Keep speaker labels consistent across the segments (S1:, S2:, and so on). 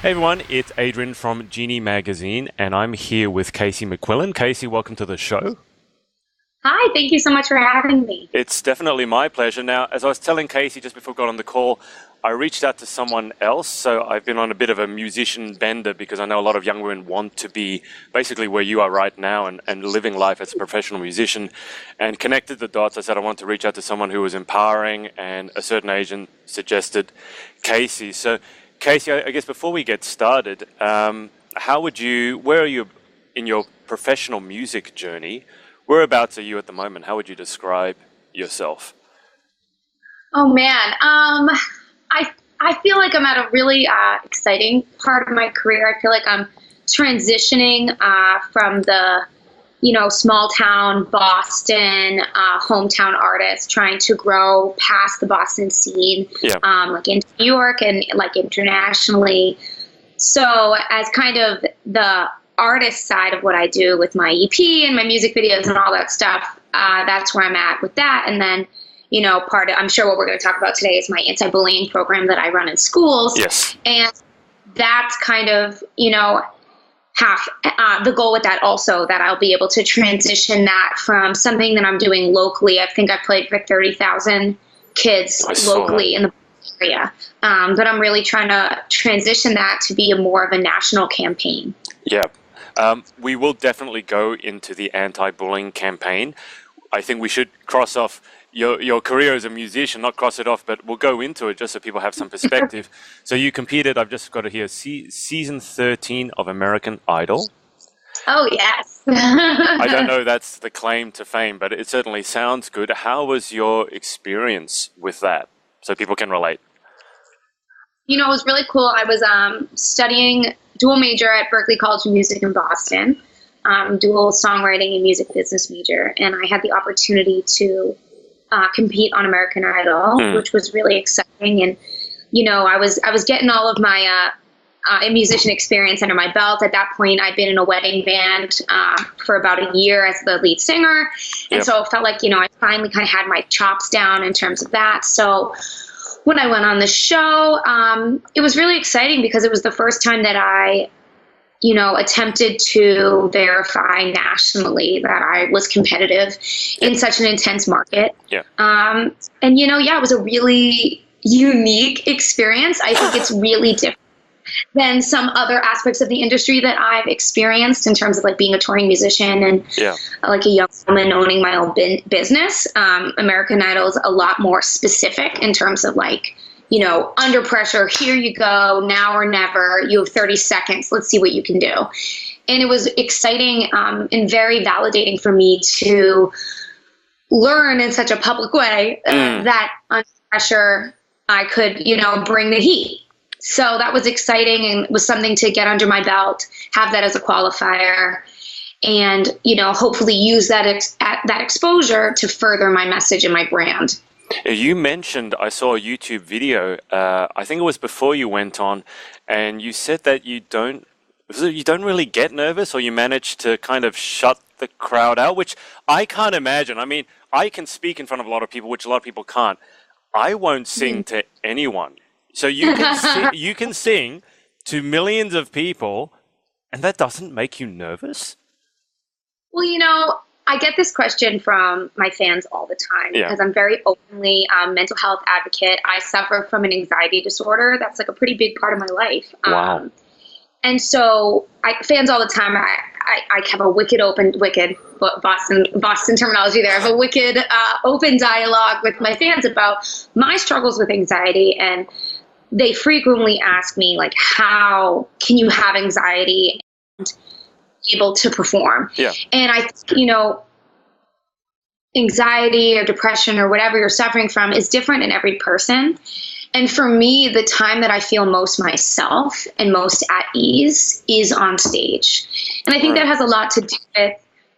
S1: Hey everyone, it's Adrian from Genie Magazine, and I'm here with Casey McQuillen. Casey, welcome to the show.
S2: Hi, thank you so much for having me.
S1: It's definitely my pleasure. Now, as I was telling Casey just before we got on the call, I reached out to someone else, so I've been on a bit of a musician bender because I know a lot of young women want to be basically where you are right now and living life as a professional musician, and connected the dots. I said I want to reach out to someone who was empowering, and a certain agent suggested Casey. So, Casey, I guess before we get started, where are you in your professional music journey? Whereabouts are you at the moment? How would you describe yourself?
S2: Oh man, I feel like I'm at a really exciting part of my career. I feel like I'm transitioning from the small town Boston hometown artist, trying to grow past the Boston scene, like into New York and like internationally. So as kind of the artist side of what I do with my EP and my music videos and all that stuff, that's where I'm at with that. And then, I'm sure what we're going to talk about today is my anti-bullying program that I run in schools.
S1: Yes.
S2: And that's kind of, half the goal with that also, that I'll be able to transition that from something that I'm doing locally. I think I've played for 30,000 kids locally in the area. But I'm really trying to transition that to be more of a national campaign.
S1: Yeah. We will definitely go into the anti-bullying campaign. I think we should cross off your career as a musician, not cross it off, but we'll go into it just so people have some perspective. So you competed, I've just got it here, season 13 of American Idol.
S2: Oh, yes.
S1: I don't know that's the claim to fame, but it certainly sounds good. How was your experience with that, so people can relate?
S2: It was really cool. I was studying dual major at Berklee College of Music in Boston, dual songwriting and music business major, and I had the opportunity to compete on American Idol, which was really exciting. And I was getting all of my musician experience under my belt. At that point, I'd been in a wedding band for about a year as the lead singer, and so it felt like I finally kind of had my chops down in terms of that. So when I went on the show, it was really exciting because it was the first time that I, attempted to verify nationally that I was competitive in such an intense market.
S1: Yeah.
S2: It was a really unique experience. I think it's really different than some other aspects of the industry that I've experienced in terms of like being a touring musician and like a young woman owning my own business. American Idol is a lot more specific in terms of like, under pressure, here you go, now or never, you have 30 seconds, let's see what you can do. And it was exciting and very validating for me to learn in such a public way that under pressure, I could, bring the heat. So that was exciting and was something to get under my belt, have that as a qualifier, and, hopefully use that exposure to further my message and my brand.
S1: You mentioned, I saw a YouTube video, I think it was before you went on, and you said that you don't really get nervous, or you manage to kind of shut the crowd out, which I can't imagine. I mean, I can speak in front of a lot of people, which a lot of people can't. I won't sing to anyone. So you can sing to millions of people, and that doesn't make you nervous?
S2: Well, I get this question from my fans all the time because I'm very openly mental health advocate. I suffer from an anxiety disorder. That's like a pretty big part of my life.
S1: Wow.
S2: And so fans all the time, I have a wicked Boston terminology there. I have a wicked open dialogue with my fans about my struggles with anxiety, and they frequently ask me, like, how can you have anxiety and be able to perform?
S1: Yeah.
S2: And I think, anxiety or depression or whatever you're suffering from is different in every person. And for me, the time that I feel most myself and most at ease is on stage. And I think that has a lot to do with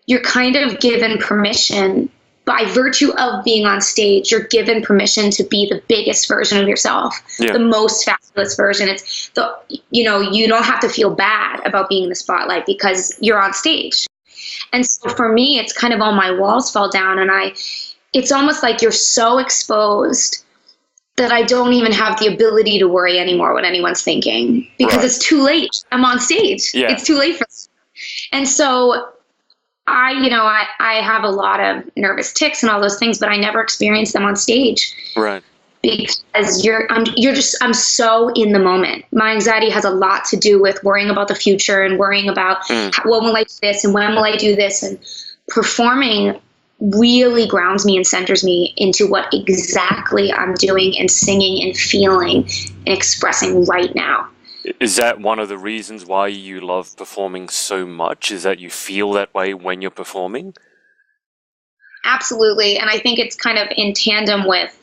S2: you're kind of given permission. By virtue of being on stage, you're given permission to be the biggest version of yourself, the most fabulous version. It's you don't have to feel bad about being in the spotlight because you're on stage. And so for me, it's kind of all my walls fall down, and it's almost like you're so exposed that I don't even have the ability to worry anymore what anyone's thinking because it's too late. I'm on stage.
S1: Yeah.
S2: It's too late for us. And so I have a lot of nervous tics and all those things, but I never experience them on stage.
S1: Right.
S2: Because I'm so in the moment. My anxiety has a lot to do with worrying about the future and worrying about when will I do this and when will I do this, and performing really grounds me and centers me into what exactly I'm doing and singing and feeling and expressing right now.
S1: Is that one of the reasons why you love performing so much? Is that you feel that way when you're performing?
S2: Absolutely. And I think it's kind of in tandem with,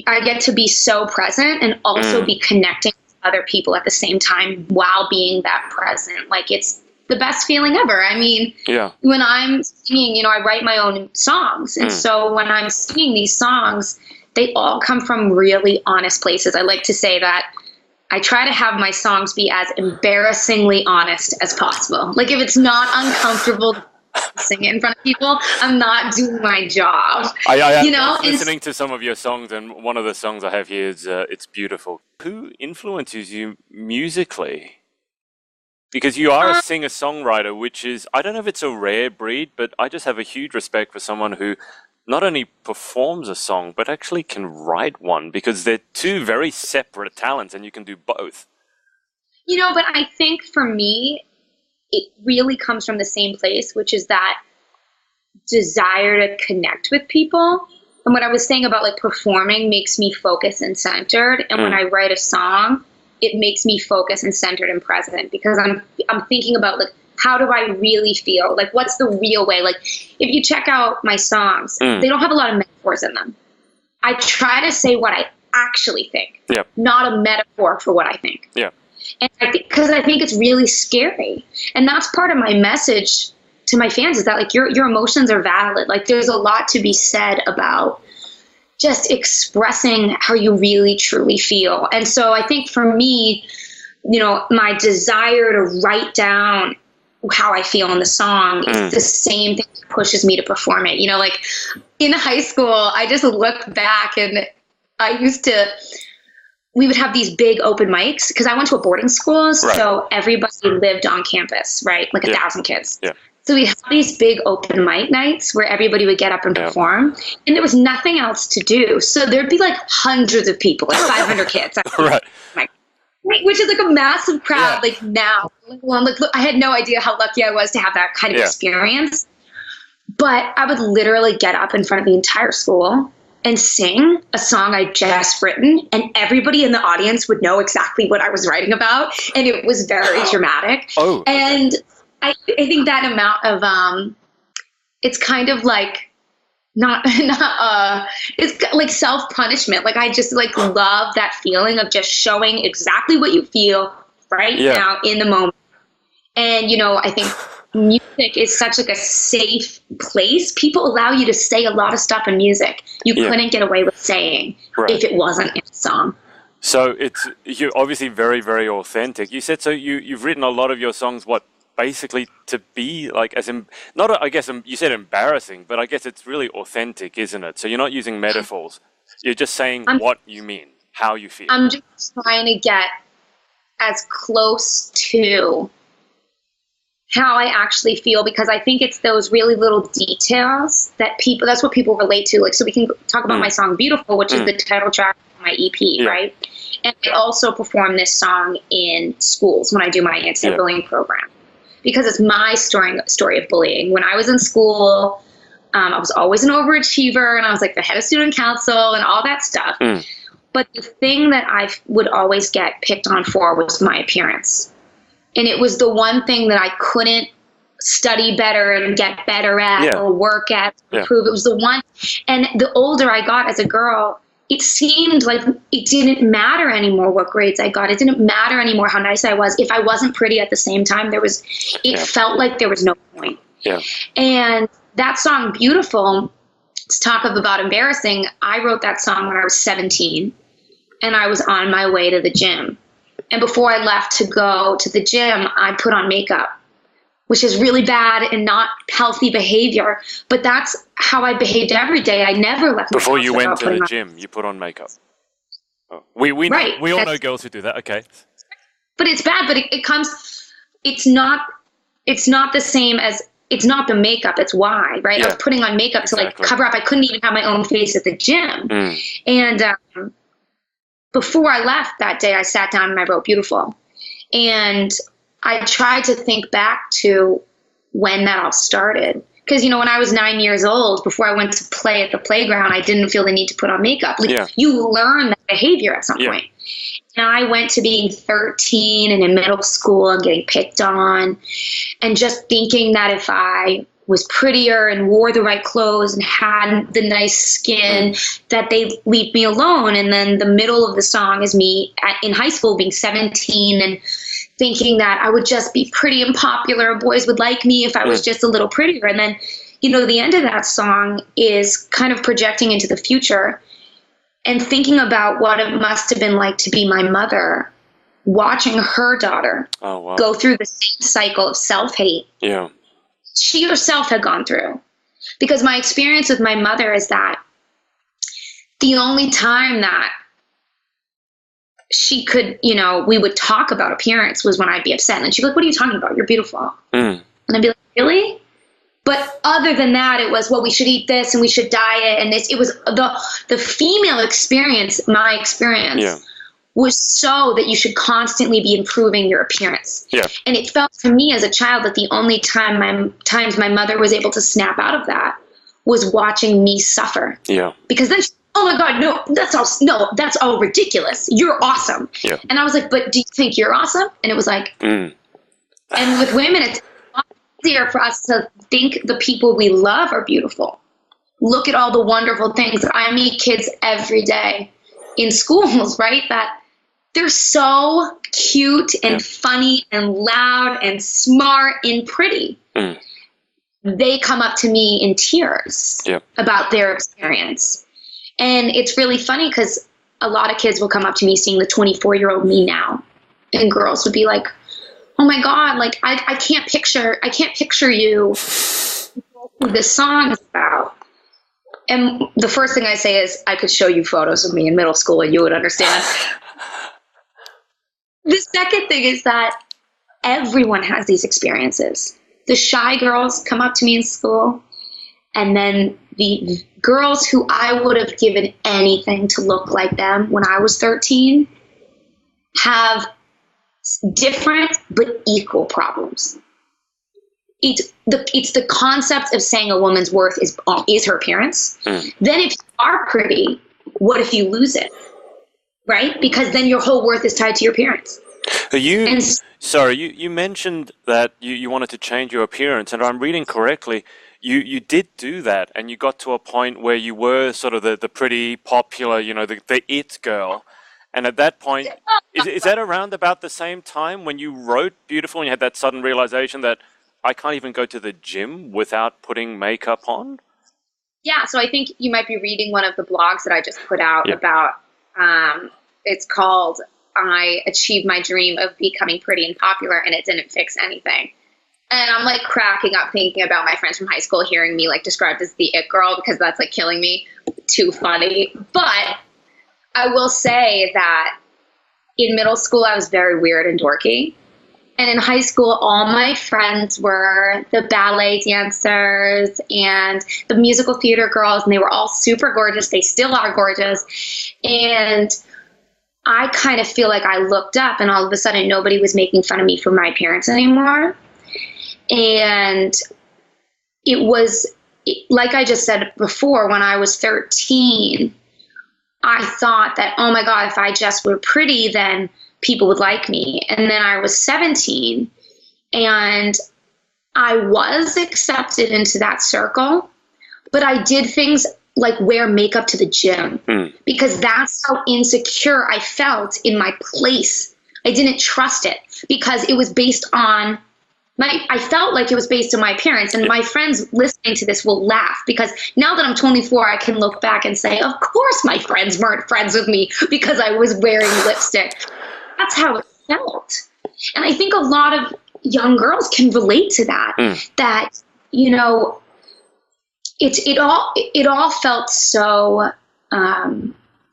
S2: I get to be so present and also be connecting with other people at the same time while being that present. Like, it's the best feeling ever. I mean, when I'm singing, I write my own songs. And so when I'm singing these songs, they all come from really honest places. I like to say that I try to have my songs be as embarrassingly honest as possible. Like, if it's not uncomfortable to sing it in front of people, I'm not doing my job.
S1: I was listening to some of your songs, and one of the songs I have here is It's Beautiful. Who influences you musically? Because you are a singer-songwriter, which is, I don't know if it's a rare breed, but I just have a huge respect for someone who not only performs a song, but actually can write one, because they're two very separate talents and you can do both.
S2: But I think for me, it really comes from the same place, which is that desire to connect with people. And what I was saying about like performing makes me focused and centered. And when I write a song, it makes me focused and centered and present, because I'm thinking about like, how do I really feel? Like, what's the real way? Like, if you check out my songs, they don't have a lot of metaphors in them. I try to say what I actually think, not a metaphor for what I think.
S1: Yeah.
S2: And because I think it's really scary. And that's part of my message to my fans, is that like your emotions are valid. Like, there's a lot to be said about just expressing how you really truly feel. And so I think for me, my desire to write down how I feel in the song is the same thing that pushes me to perform it. Like in high school, I just looked back and we would have these big open mics, because I went to a boarding school. So everybody lived on campus, right? Like 1,000 kids. Yeah. So we had these big open mic nights where everybody would get up and perform, and there was nothing else to do. So there'd be like hundreds of people, like 500 kids.
S1: Right.
S2: Which is like a massive crowd. Like now, look, I had no idea how lucky I was to have that kind of experience. But I would literally get up in front of the entire school and sing a song I'd just written, and everybody in the audience would know exactly what I was writing about, and it was very dramatic. And I think that amount of it's kind of like it's like self-punishment. Like, I just like love that feeling of just showing exactly what you feel right now in the moment. And I think music is such like a safe place. People allow you to say a lot of stuff in music you couldn't get away with saying if it wasn't in a song.
S1: So you're obviously very, very authentic. You said, so you've written a lot of your songs, basically to be like, I guess you said embarrassing, but I guess it's really authentic, isn't it? So you're not using metaphors. You're just saying what you mean, how you feel.
S2: I'm just trying to get as close to how I actually feel, because I think it's those really little details that's what people relate to. Like, so we can talk about my song Beautiful, which is the title track of my EP, right? And I also perform this song in schools when I do my anti-bullying program, because it's my story of bullying. When I was in school, I was always an overachiever, and I was like the head of student council and all that stuff. But the thing that I would always get picked on for was my appearance. And it was the one thing that I couldn't study better and get better at or work at to improve. It was the one. And the older I got as a girl, it seemed like it didn't matter anymore what grades I got. It didn't matter anymore how nice I was. If I wasn't pretty at the same time, it felt like there was no point. Yeah. And that song, Beautiful, let's talk about embarrassing. I wrote that song when I was 17, and I was on my way to the gym. And before I left to go to the gym, I put on makeup, which is really bad and not healthy behavior. But that's how I behaved every day. I never left.
S1: Before you went to the gym, you put on makeup.
S2: Right.
S1: we all know girls who do that. Okay.
S2: But it's bad, but it's not the same as, it's not the makeup, it's why, right?
S1: Yeah,
S2: I was putting on makeup to like cover up. I couldn't even have my own face at the gym. And before I left that day, I sat down and I wrote Beautiful. And I tried to think back to when that all started. Because, when I was 9 years old, before I went to play at the playground, I didn't feel the need to put on makeup. You learn that behavior at some point. And I went to being 13 and in middle school and getting picked on and just thinking that if I was prettier and wore the right clothes and had the nice skin, that they'd leave me alone. And then the middle of the song is me in high school being 17 and thinking that I would just be pretty and popular. Boys would like me if I was just a little prettier. And then, the end of that song is kind of projecting into the future and thinking about what it must have been like to be my mother, watching her daughter go through the same cycle of self-hate she herself had gone through. Because my experience with my mother is that the only time that she could, we would talk about appearance was when I'd be upset. And she'd be like, what are you talking about? You're beautiful. And I'd be like, really? But other than that, it was, well, we should eat this and we should diet. And it was the female experience, my experience, was so that you should constantly be improving your appearance. And it felt to me as a child that the only times my mother was able to snap out of that was watching me suffer. Because then oh my God, that's all ridiculous. You're awesome. And I was like, but do you think you're awesome? And it was like, and with women, it's easier for us to think the people we love are beautiful. Look at all the wonderful things. I meet kids every day in schools, right? That they're so cute and funny and loud and smart and pretty. They come up to me in tears about their experience. And it's really funny because a lot of kids will come up to me seeing the 24-year-old me now. And girls would be like, oh my God, like I can't picture you who this song is about. And the first thing I say is, I could show you photos of me in middle school and you would understand. The second thing is that everyone has these experiences. The shy girls come up to me in school, and then the girls who I would have given anything to look like them when I was 13 have different but equal problems. It's the concept of saying a woman's worth is her appearance. Then if you are pretty, what if you lose it? Right? Because then your whole worth is tied to your appearance.
S1: You mentioned that you wanted to change your appearance, and I'm reading correctly. You did do that, and you got to a point where you were sort of the pretty popular, the it girl. And at that point, is that around about the same time when you wrote Beautiful and you had that sudden realization that I can't even go to the gym without putting makeup on?
S2: Yeah, so I think you might be reading one of the blogs that I just put out about, it's called I Achieved My Dream of Becoming Pretty and Popular, and it didn't fix anything. And I'm like cracking up thinking about my friends from high school hearing me like described as the it girl, because that's like killing me. Too funny. But I will say that in middle school, I was very weird and dorky. And in high school, all my friends were the ballet dancers and the musical theater girls, and they were all super gorgeous. They still are gorgeous. And I kind of feel like I looked up, and all of a sudden nobody was making fun of me for my appearance anymore. And it was, like I just said before, when I was 13, I thought that, oh my God, if I just were pretty, then people would like me. And then I was 17, and I was accepted into that circle, but I did things like wear makeup to the gym because that's how insecure I felt in my place. I didn't trust it because it was based on I felt like it was based on my appearance, and my friends listening to this will laugh because now that I'm 24, I can look back and say, of course my friends weren't friends with me because I was wearing lipstick. That's how it felt. And I think a lot of young girls can relate to that, that, it all felt so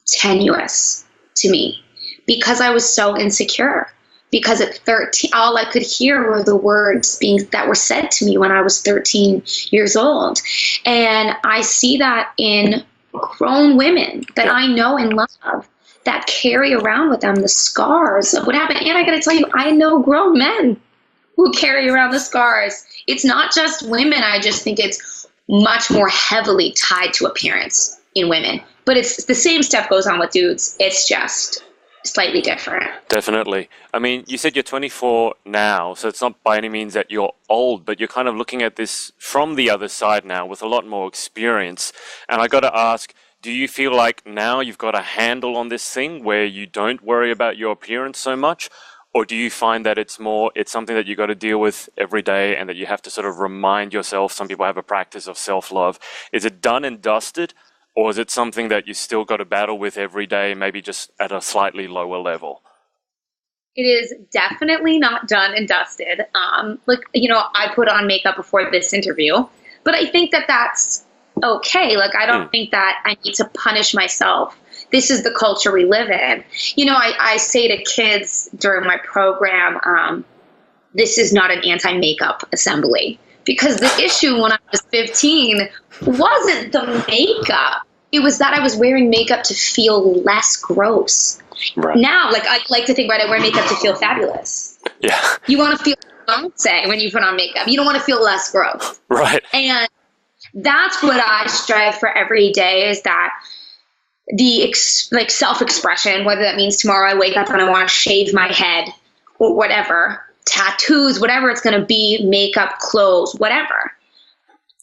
S2: tenuous to me because I was so insecure. Because at 13, all I could hear were the words that were said to me when I was 13 years old. And I see that in grown women that I know and love that carry around with them the scars of what happened. And I got to tell you, I know grown men who carry around the scars. It's not just women. I just think it's much more heavily tied to appearance in women. But it's the same stuff goes on with dudes. It's just slightly different.
S1: Definitely. I mean, you said you're 24 now, so it's not by any means that you're old, but you're kind of looking at this from the other side now with a lot more experience. And I got to ask, do you feel like now you've got a handle on this thing where you don't worry about your appearance so much? Or do you find that it's something that you got to deal with every day and that you have to sort of remind yourself? Some people have a practice of self-love. Is it done and dusted? Or is it something that you still got to battle with every day, maybe just at a slightly lower level?
S2: It is definitely not done and dusted. I put on makeup before this interview, but I think that that's okay. Like, I don't think that I need to punish myself. This is the culture we live in. I say to kids during my program, this is not an anti-makeup assembly. Because the issue when I was 15 wasn't the makeup. It was that I was wearing makeup to feel less gross. Right. Now, I like to think, right, I wear makeup to feel fabulous.
S1: Yeah.
S2: You want to feel say when you put on makeup. You don't want to feel less gross.
S1: Right.
S2: And that's what I strive for every day, is that the self-expression, whether that means tomorrow I wake up and I want to shave my head or whatever, tattoos, whatever it's going to be, makeup, clothes, whatever.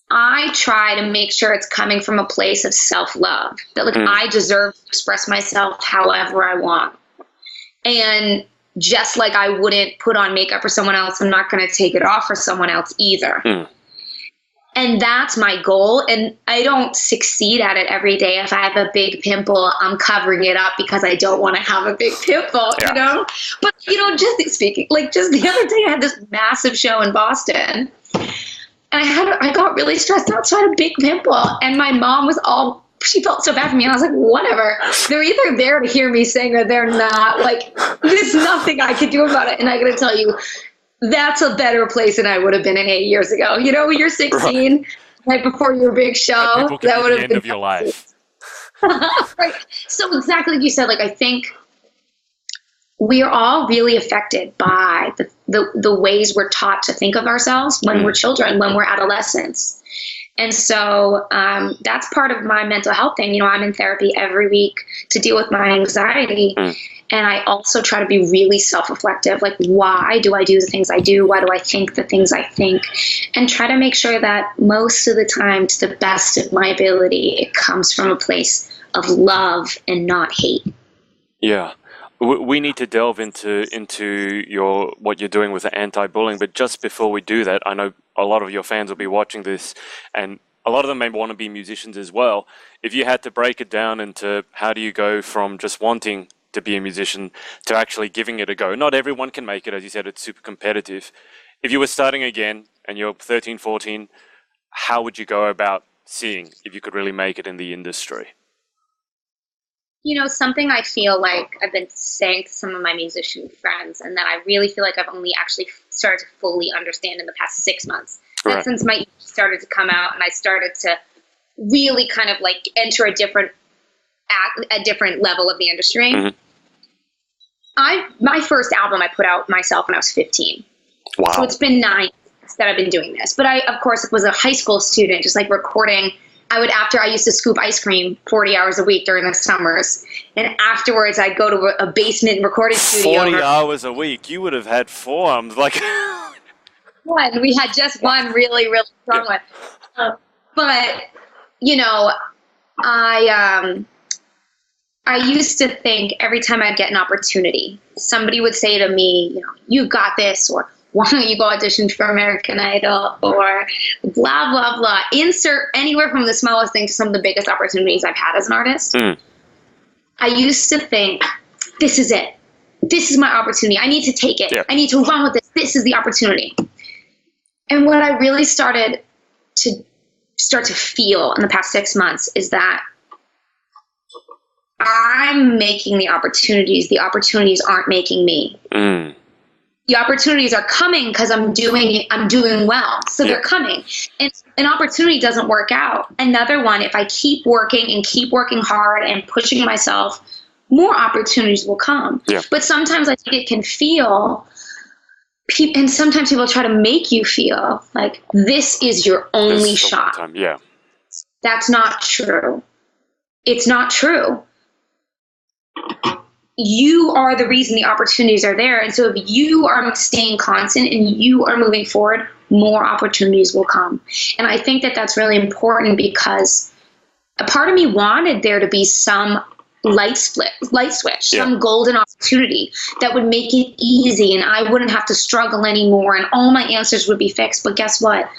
S2: I try to make sure it's coming from a place of self-love, that I deserve to express myself however I want. And just like I wouldn't put on makeup for someone else, I'm not going to take it off for someone else either. And that's my goal. And I don't succeed at it every day. If I have a big pimple, I'm covering it up because I don't want to have a big pimple, you know? But, just speaking, just the other day I had this massive show in Boston. And I got really stressed out, so I had a big pimple. And my mom she felt so bad for me. And I was like, whatever. They're either there to hear me sing or they're not. There's nothing I could do about it. And I got to tell you, that's a better place than I would have been in 8 years ago. When you're 16, right before your big show, that would have been the end
S1: of your life.
S2: Right. So exactly like you said, I think we are all really affected by the ways we're taught to think of ourselves when we're children, when we're adolescents. And so that's part of my mental health thing. I'm in therapy every week to deal with my anxiety. And I also try to be really self-reflective. Why do I do the things I do? Why do I think the things I think? And try to make sure that most of the time, to the best of my ability, it comes from a place of love and not hate.
S1: Yeah. We need to delve into what you're doing with the anti-bullying. But just before we do that, I know a lot of your fans will be watching this, and a lot of them may want to be musicians as well. If you had to break it down into how do you go from just wanting to be a musician to actually giving it a go. Not everyone can make it. As you said, it's super competitive. If you were starting again and you're 13, 14, how would you go about seeing if you could really make it in the industry?
S2: Something I feel like I've been saying to some of my musician friends, and that I really feel like I've only actually started to fully understand in the past 6 months. Right. Since my EP started to come out and I started to really kind of enter a different level of the industry. My first album I put out myself when I was 15.
S1: Wow.
S2: So it's been 9 years that I've been doing this. But I, of course, was a high school student, just recording. I used to scoop ice cream 40 hours a week during the summers. And afterwards, I'd go to a basement recording studio.
S1: 40 hours a week? You would have had forearms.
S2: One. We had just one really, really strong one. But, I used to think every time I'd get an opportunity, somebody would say to me, you've got this, or why don't you go audition for American Idol, or blah, blah, blah. Insert anywhere from the smallest thing to some of the biggest opportunities I've had as an artist. I used to think, this is it. This is my opportunity. I need to take it. Yeah. I need to run with this. This is the opportunity. And what I really started to feel in the past 6 months is that I'm making the opportunities. The opportunities aren't making me. The opportunities are coming because I'm doing well. So they're coming. And an opportunity doesn't work out. Another one, if I keep working and keep working hard and pushing myself, more opportunities will come. Yeah. But sometimes I think it can feel, and sometimes people try to make you feel like this is your only shot.
S1: Yeah.
S2: That's not true. It's not true. You are the reason the opportunities are there. And so if you are staying constant and you are moving forward, more opportunities will come. And I think that that's really important because a part of me wanted there to be some light switch, some golden opportunity that would make it easy and I wouldn't have to struggle anymore and all my answers would be fixed. But guess what?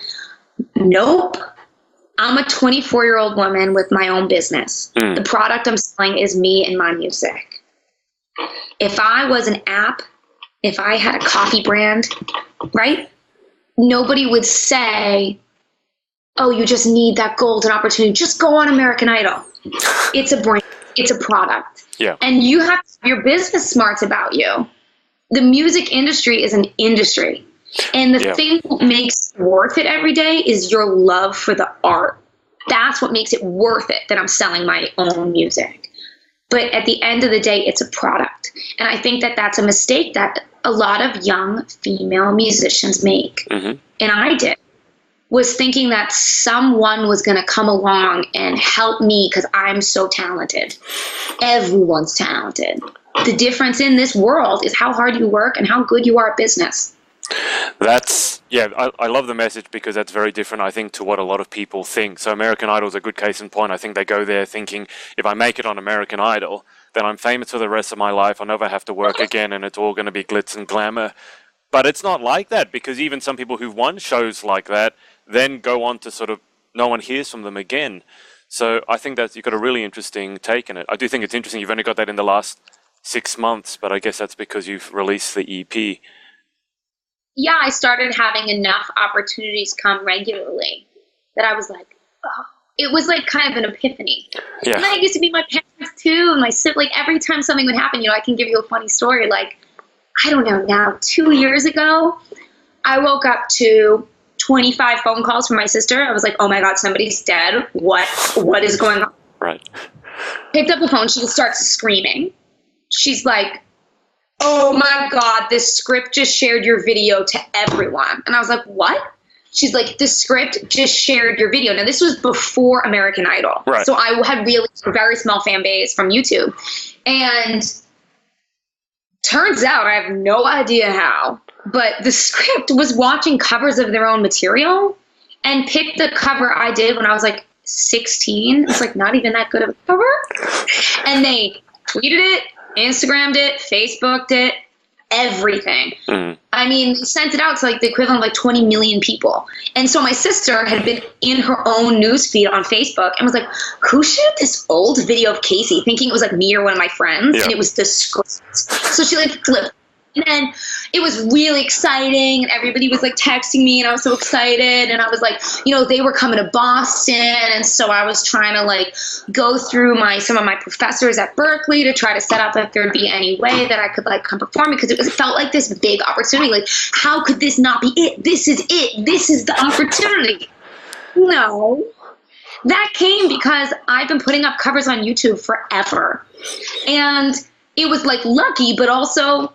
S2: Nope. I'm a 24-year-old woman with my own business. The product I'm selling is me and my music. If I was an app, if I had a coffee brand, right? Nobody would say, oh, you just need that golden opportunity. Just go on American Idol. It's a brand. It's a product. Yeah. And you have your business smarts about you. The music industry is an industry. And the thing that makes it worth it every day is your love for the art. That's what makes it worth it that I'm selling my own music. But at the end of the day, it's a product. And I think that that's a mistake that a lot of young female musicians make. And I did, was thinking that someone was going to come along and help me because I'm so talented. Everyone's talented. The difference in this world is how hard you work and how good you are at business.
S1: I love the message because that's very different, I think, to what a lot of people think. So American Idol is a good case in point. I think they go there thinking, if I make it on American Idol, then I'm famous for the rest of my life. I'll never have to work again and it's all going to be glitz and glamour. But it's not like that because even some people who've won shows like that then go on to sort of, no one hears from them again. So I think that you've got a really interesting take in it. I do think it's interesting you've only got that in the last 6 months, but I guess that's because you've released the EP.
S2: Yeah, I started having enough opportunities come regularly that I was like, oh, it was like kind of an epiphany. Yeah. And that used to be my parents too, and my sibling. Like every time something would happen, I can give you a funny story. Like, I don't know now, 2 years ago, I woke up to 25 phone calls from my sister. I was like, oh my God, somebody's dead. What is going on?
S1: Right.
S2: Picked up the phone. She starts screaming. She's like, oh my God, this script just shared your video to everyone. And I was like, what? She's like, the script just shared your video. Now, this was before American Idol. Right. So I had really a very small fan base from YouTube. And turns out, I have no idea how, but the script was watching covers of their own material and picked the cover I did when I was like 16. It's like not even that good of a cover. And they tweeted it, Instagrammed it, Facebooked it, everything. I mean, sent it out to like the equivalent of like 20 million people. And so my sister had been in her own newsfeed on Facebook and was like, who shared this old video of Casey, thinking it was like me or one of my friends? Yeah. And it was the script. So she like flipped. And then it was really exciting and everybody was like texting me and I was so excited. And I was like, they were coming to Boston. And so I was trying to like go through some of my professors at Berkeley to try to set up if there'd be any way that I could like come perform because it felt like this big opportunity. Like, how could this not be it? This is it. This is the opportunity. No. That came because I've been putting up covers on YouTube forever. And it was like lucky, but also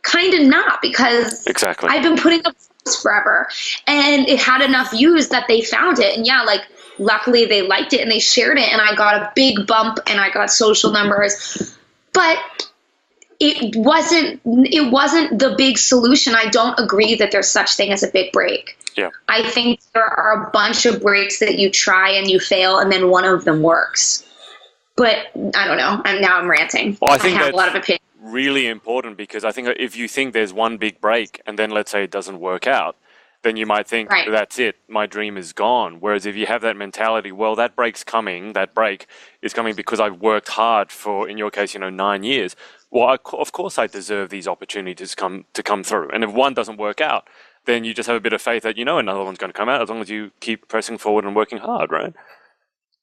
S2: kind of not because exactly. I've been putting up forever and it had enough views that they found it. And luckily they liked it and they shared it and I got a big bump and I got social numbers, but it wasn't the big solution. I don't agree that there's such thing as a big break. Yeah. I think there are a bunch of breaks that you try and you fail and then one of them works. But I don't know. I'm ranting.
S1: Well, I think
S2: I have a lot of opinions.
S1: Really important because I think if you think there's one big break and then let's say it doesn't work out, then you might think that's it, my dream is gone. Whereas if you have that mentality, well, that break is coming because I've worked hard for, in your case, 9 years. Well, of course I deserve these opportunities to come through. And if one doesn't work out, then you just have a bit of faith that another one's going to come out as long as you keep pressing forward and working hard, right?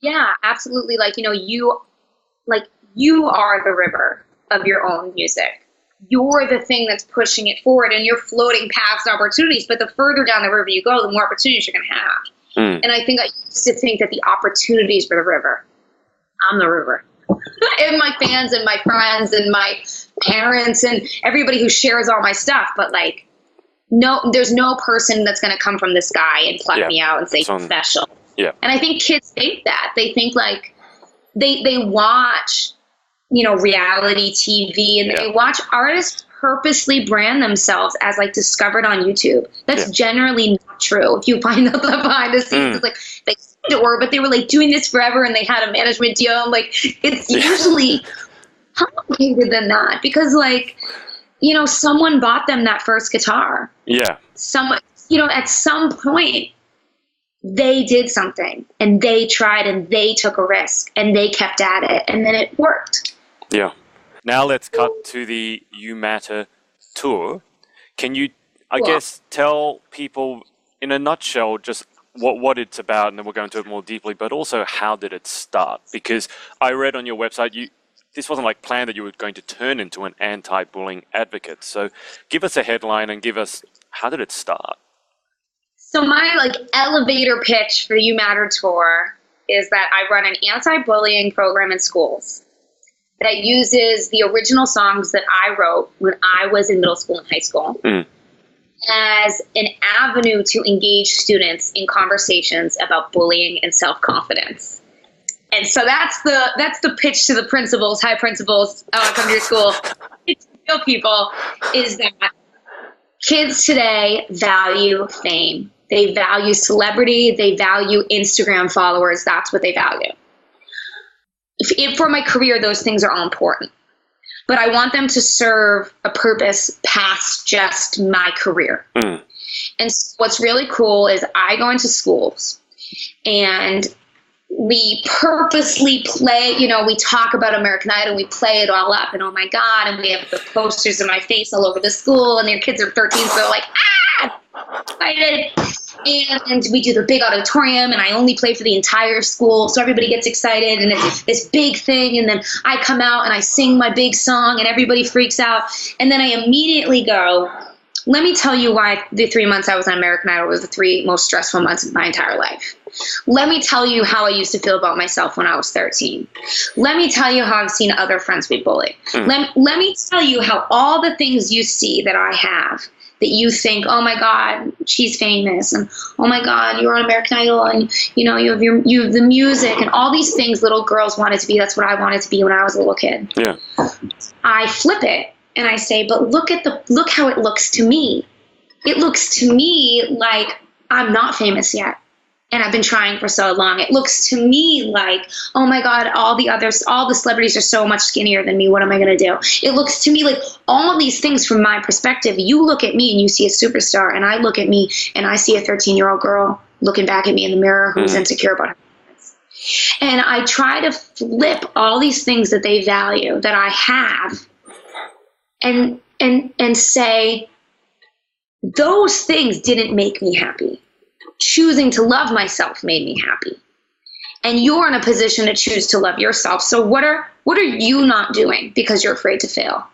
S2: Yeah, absolutely. Like, like, you are the river of your own music. You're the thing that's pushing it forward, and you're floating past opportunities. But the further down the river you go, the more opportunities you're going to have. And I think I used to think that the opportunities were the river. I'm the river. And my fans and my friends and my parents and everybody who shares all my stuff. But like, no, there's no person that's going to come from the sky and pluck me out and say special.
S1: Yeah.
S2: And I think kids think that. They think like they watch, you know, reality TV, and they watch artists purposely brand themselves as like discovered on YouTube. That's generally not true. If you find out the behind the scenes, it's like they or but they were like doing this forever and they had a management deal. I'm like, it's usually complicated than that, because like, you know, someone bought them that first guitar. Yeah. Someone, you know, at some point they did something and they tried and they took a risk and they kept at it and then it worked.
S1: Yeah. Now let's cut to the You Matter tour. Can you, I guess, tell people in a nutshell just what it's about, and then we'll go into it more deeply, but also how did it start? Because I read on your website, this wasn't like planned that you were going to turn into an anti-bullying advocate. So give us a headline and give us, how did it start?
S2: So my like elevator pitch for the You Matter tour is that I run an anti-bullying program in schools that uses the original songs that I wrote when I was in middle school and high school as an avenue to engage students in conversations about bullying and self-confidence. And so that's the pitch to the principals, high principals, I want to come to your school. It's real people, is that kids today value fame. They value celebrity. They value Instagram followers. That's what they value. For my career, those things are all important. But I want them to serve a purpose past just my career. And so what's really cool is I go into schools and we purposely play, you know, we talk about American Idol, we play it all up, and oh my God, and we have the posters of my face all over the school, and their kids are 13, so they're like, excited. And we do the big auditorium, and I only play for the entire school, so everybody gets excited, and it's this big thing, and then I come out and I sing my big song, and everybody freaks out, and then I immediately go, let me tell you why the 3 months I was on American Idol was the 3 most stressful months of my entire life. Let me tell you how I used to feel about myself when I was 13. Let me tell you how I've seen other friends be bullied. Let me tell you how all the things you see that I have, that you think, oh my God, she's famous, and oh my God, you're on American Idol, and you know, you have the music, and all these things little girls wanted to be. That's what I wanted to be when I was a little kid. Yeah. I flip it and I say, but look how it looks to me. It looks to me like I'm not famous yet. And I've been trying for so long. It looks to me like, oh my God, all the celebrities are so much skinnier than me. What am I going to do? It looks to me like all these things from my perspective. You look at me and you see a superstar, and I look at me and I see a 13-year-old girl looking back at me in the mirror who's insecure about her. And I try to flip all these things that they value that I have and say, those things didn't make me happy. Choosing to love myself made me happy. And you're in a position to choose to love yourself. So what are you not doing because you're afraid to fail?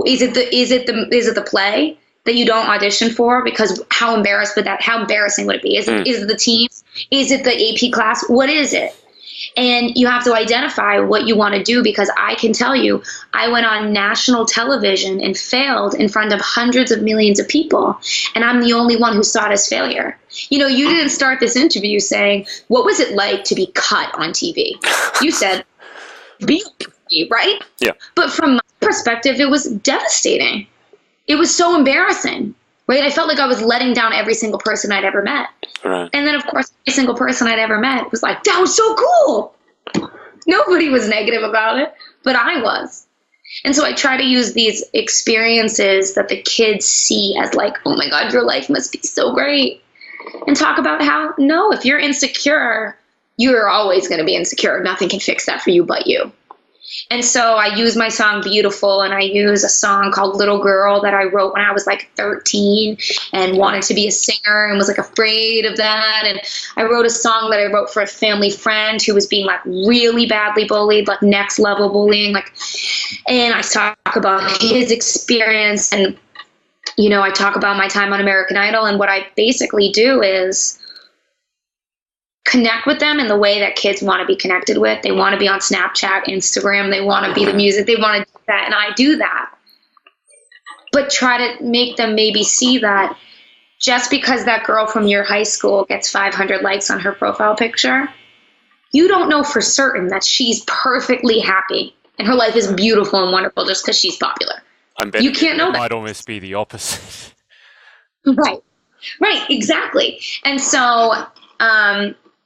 S2: Is it the play that you don't audition for because how embarrassing would it be? Is it the team? Is it the AP class? What is it? And you have to identify what you want to do, because I can tell you, I went on national television and failed in front of hundreds of millions of people, and I'm the only one who saw it as failure. You know, you didn't start this interview saying, what was it like to be cut on TV? You said, be right? Yeah. But from my perspective, it was devastating. It was so embarrassing, right? I felt like I was letting down every single person I'd ever met. Right. And then, of course, every single person I'd ever met was like, that was so cool. Nobody was negative about it, but I was. And so I try to use these experiences that the kids see as like, oh my God, your life must be so great. And talk about how, no, if you're insecure, you're always going to be insecure. Nothing can fix that for you but you. And so I use my song Beautiful, and I use a song called Little Girl that I wrote when I was like 13 and wanted to be a singer and was like afraid of that. And I wrote a song that I wrote for a family friend who was being like really badly bullied, like next level bullying. And I talk about his experience, and, you know, I talk about my time on American Idol, and what I basically do is connect with them in the way that kids want to be connected with. They want to be on Snapchat, Instagram. They want to be the music. They want to do that. And I do that. But try to make them maybe see that just because that girl from your high school gets 500 likes on her profile picture, you don't know for certain that she's perfectly happy and her life is beautiful and wonderful just because she's popular. You can't know that.
S1: It might almost be the opposite.
S2: Right, exactly. And so,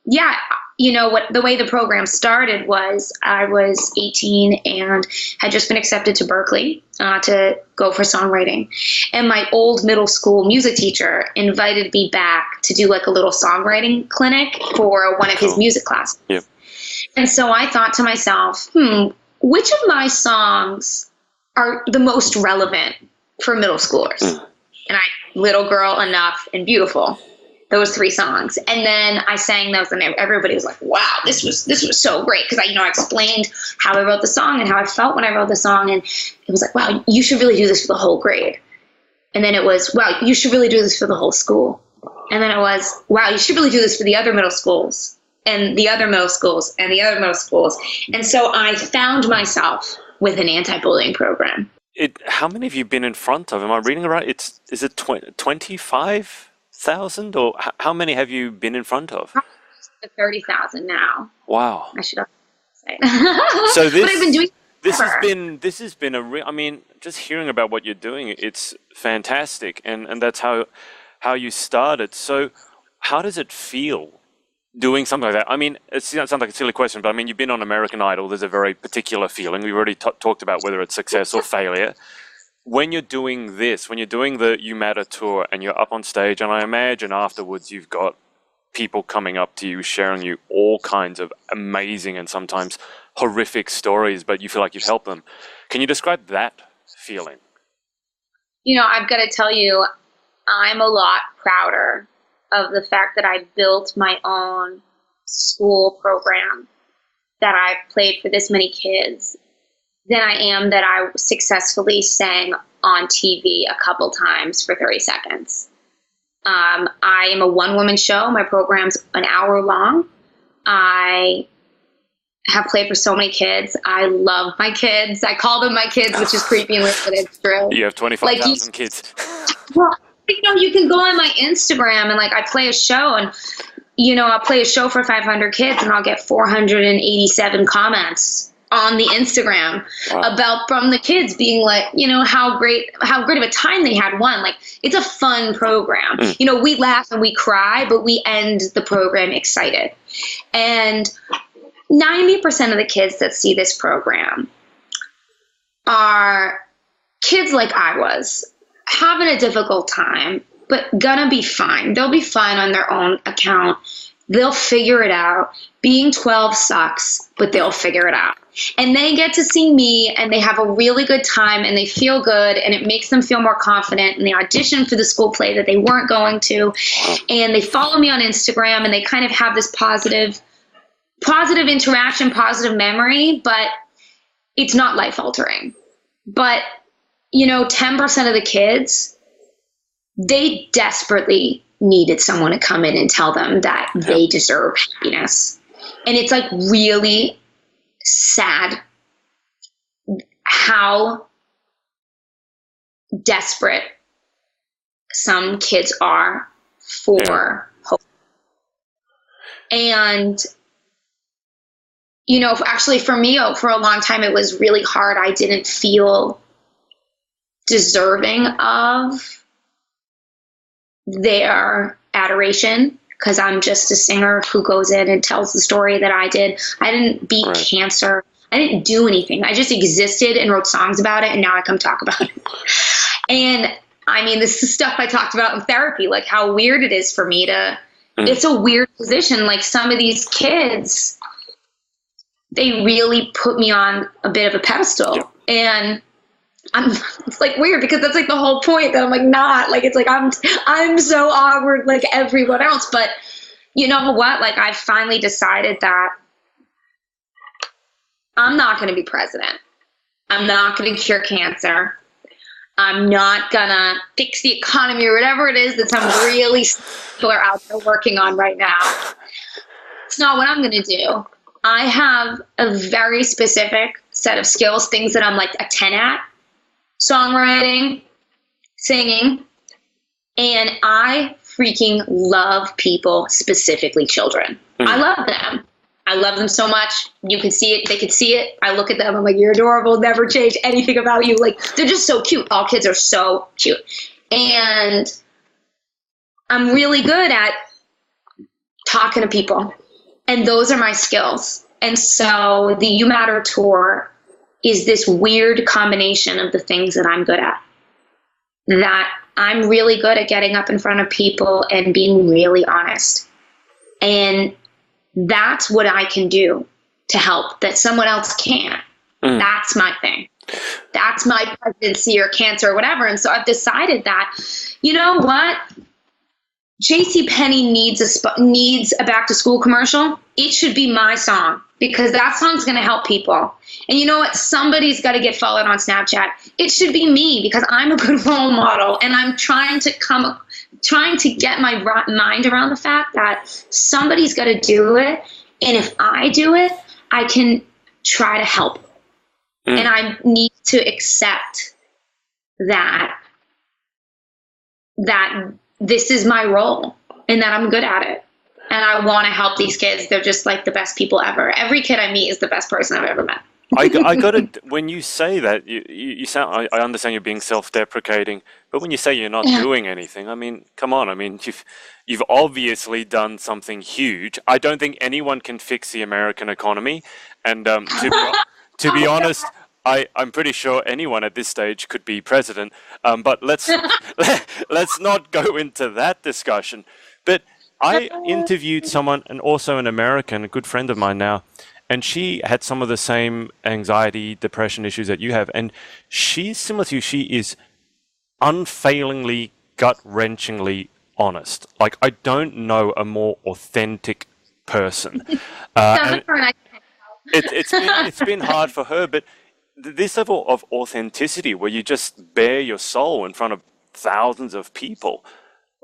S2: yeah, you know, the way the program started was I was 18 and had just been accepted to Berkeley to go for songwriting. And my old middle school music teacher invited me back to do like a little songwriting clinic for one of his music classes.
S1: Yep.
S2: And so I thought to myself, which of my songs are the most relevant for middle schoolers? And Little Girl, Enough, and Beautiful. Those 3 songs. And then I sang those, and everybody was like, wow, this was so great. Because I explained how I wrote the song and how I felt when I wrote the song. And it was like, wow, you should really do this for the whole grade. And then it was, wow, you should really do this for the whole school. And then it was, wow, you should really do this for the other middle schools and the other middle schools and the other middle schools. And so I found myself with an anti-bullying program.
S1: How many have you been in front of? Am I reading it right? Is it 25,000, or how many have you been in front of?
S2: 30,000 now.
S1: Wow.
S2: I should have said.
S1: So
S2: but I've been doing
S1: this has been I mean, just hearing about what you're doing, it's fantastic, and that's how you started. So how does it feel doing something like that? I mean, it sounds like a silly question, but I mean, you've been on American Idol. There's a very particular feeling. We've already talked about whether it's success or failure. When you're doing this, when you're doing the You Matter tour and you're up on stage, and I imagine afterwards you've got people coming up to you, sharing you all kinds of amazing and sometimes horrific stories, but you feel like you've helped them. Can you describe that feeling?
S2: You know, I've got to tell you, I'm a lot prouder of the fact that I built my own school program, that I've played for this many kids, than I am that I successfully sang on TV a couple times for 30 seconds. I am a one-woman show. My program's an hour long. I have played for so many kids. I love my kids. I call them my kids, which is creepy and weird, but it's true.
S1: You have 25,000 kids.
S2: Well, you know, you can go on my Instagram and I play a show, and, you know, I'll play a show for 500 kids and I'll get 487 comments on the Instagram from the kids being like, you know, how great of a time they had. It's a fun program. You know, we laugh and we cry, but we end the program excited. And 90% of the kids that see this program are kids like I was, having a difficult time, but gonna be fine. They'll be fine on their own account. They'll figure it out. Being 12 sucks, but they'll figure it out. And they get to see me, and they have a really good time, and they feel good, and it makes them feel more confident, and they audition for the school play that they weren't going to, and they follow me on Instagram, and they kind of have this positive interaction, positive memory, but it's not life-altering. But, you know, 10% of the kids, they desperately needed someone to come in and tell them that they deserve happiness. And it's really sad how desperate some kids are for hope. And, you know, actually for me, for a long time, it was really hard. I didn't feel deserving of their adoration because I'm just a singer who goes in and tells the story that I did. I didn't beat cancer. I didn't do anything. I just existed and wrote songs about it, and now I come talk about it. And I mean, this is stuff I talked about in therapy, like how weird it is for me to, it's a weird position. Like some of these kids, they really put me on a bit of a pedestal.
S1: Yeah.
S2: And it's like weird because that's like the whole point that I'm like not like, it's like I'm so awkward like everyone else. But you know what? Like I finally decided that I'm not going to be president. I'm not going to cure cancer. I'm not going to fix the economy or whatever it is that some really people are out there working on right now. It's not what I'm going to do. I have a very specific set of skills, things that I'm like a 10 at. Songwriting, singing, and I freaking love people, specifically children. I love them. I love them so much. You can see it. They can see it. I look at them. I'm like, you're adorable. Never change anything about you. Like, they're just so cute. All kids are so cute. And I'm really good at talking to people. And those are my skills. And so the You Matter tour is this weird combination of the things that I'm good at. That I'm really good at getting up in front of people and being really honest. And that's what I can do to help that someone else can't. That's my thing. That's my presidency or cancer or whatever. And so I've decided that, you know what? JCPenney needs a back to school commercial. It should be my song because that song's going to help people. And you know what? Somebody's got to get followed on Snapchat. It should be me because I'm a good role model and I'm trying to get my mind around the fact that somebody's got to do it. And if I do it, I can try to help. And I need to accept that this is my role and that I'm good at it. And I want to help these kids. They're just like the best people ever. Every kid I meet is the best person I've ever met.
S1: I got it. When you say that, you sound. I understand you're being self-deprecating, but when you say you're not doing anything, I mean, come on. I mean, you've obviously done something huge. I don't think anyone can fix the American economy, and to be honest, I'm pretty sure anyone at this stage could be president. But let's not go into that discussion. But I interviewed someone, and also an American, a good friend of mine now. And she had some of the same anxiety, depression issues that you have. And she's similar to you. She is unfailingly, gut-wrenchingly honest. Like, I don't know a more authentic person. It's been hard for her, but this level of authenticity where you just bare your soul in front of thousands of people,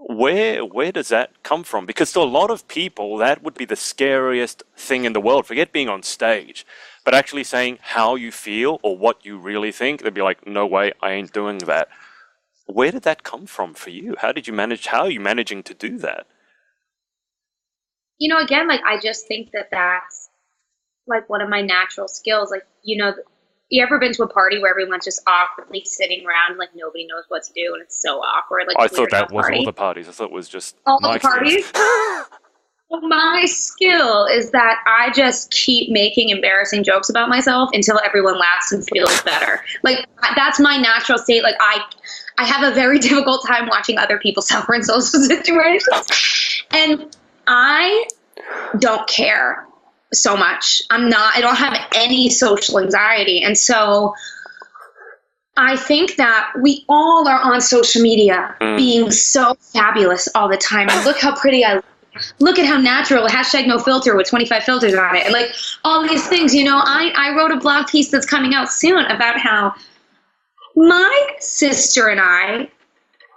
S1: where does that come from? Because to a lot of people, that would be the scariest thing in the world. Forget being on stage, but actually saying how you feel or what you really think. They'd be like, no way, I ain't doing that. Where did that come from for you? How are you managing to do that?
S2: You know, again, like, I just think that's like one of my natural skills. Like, you know, you ever been to a party where everyone's just awkwardly sitting around, like nobody knows what to do, and it's so awkward? Like,
S1: I thought that was all the parties. I thought it was just
S2: all the parties. Well, my skill is that I just keep making embarrassing jokes about myself until everyone laughs and feels better. Like, that's my natural state. Like, I have a very difficult time watching other people suffer in social situations, and I don't care so much. I don't have any social anxiety. And so I think that we all are on social media being so fabulous all the time. And look how pretty look at how natural, #NoFilter with 25 filters on it. And like all these things, you know, I wrote a blog piece that's coming out soon about how my sister and I,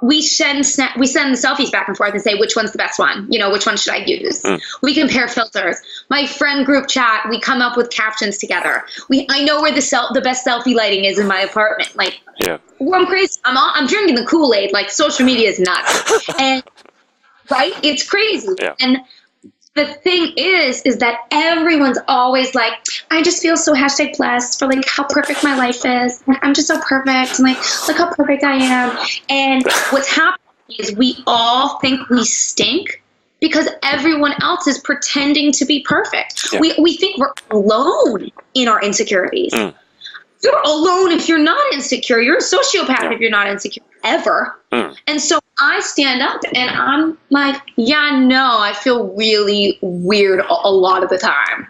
S2: we send the selfies back and forth and say, which one's the best one? You know, which one should I use? We compare filters. My friend group chat, we come up with captions together. I know where the best selfie lighting is in my apartment. Like, I'm crazy. I'm drinking the Kool-Aid. Like, social media is nuts. And, right? It's crazy. Yeah. And the thing is that everyone's always like, I just feel so #blessed for like how perfect my life is. Like, I'm just so perfect. And like, look how perfect I am. And what's happening is we all think we stink because everyone else is pretending to be perfect. Yeah. We think we're alone in our insecurities. you're alone if you're not insecure. You're a sociopath if you're not insecure, ever. And so I stand up and I'm like, yeah, no, I feel really weird a lot of the time.